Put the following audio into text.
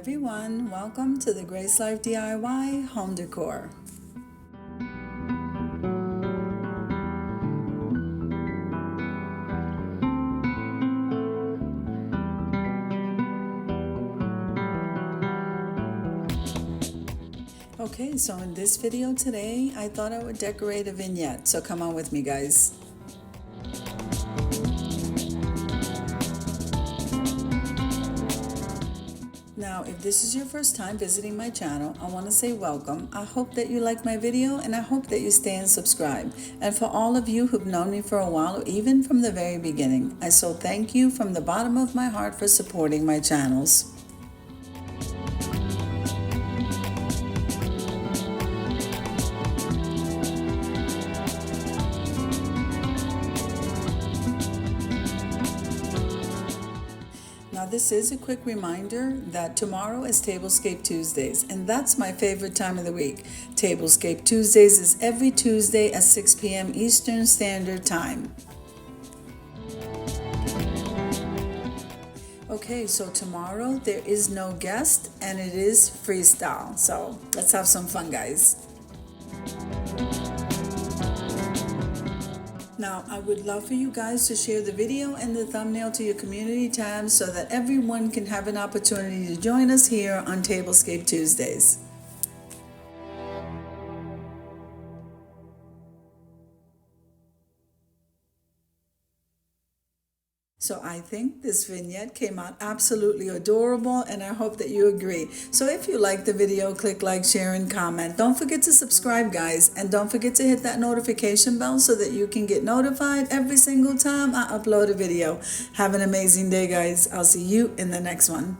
everyone, welcome to the Grace Life DIY Home Decor. Okay, so in this video today, I thought I would decorate a vignette, so come on with me, guys. Now, if this is your first time visiting my channel, I want to say welcome. I hope that you like my video and I hope that you stay and subscribe. And for all of you who've known me for a while, or even from the very beginning, I so thank you from the bottom of my heart for supporting my channels. Now, this is a quick reminder that tomorrow is Tablescape Tuesdays, and that's my favorite time of the week. Tablescape Tuesdays is every Tuesday at 6 p.m. Eastern Standard Time. Okay, so tomorrow there is no guest and it is freestyle. So let's have some fun, guys. Now, I would love for you guys to share the video and the thumbnail to your community tab so that everyone can have an opportunity to join us here on Tablescape Tuesdays. So I think this vignette came out absolutely adorable, and I hope that you agree. So if you like the video, click like, share, and comment. Don't forget to subscribe, guys, and don't forget to hit that notification bell so that you can get notified every single time I upload a video. Have an amazing day, guys. I'll see you in the next one.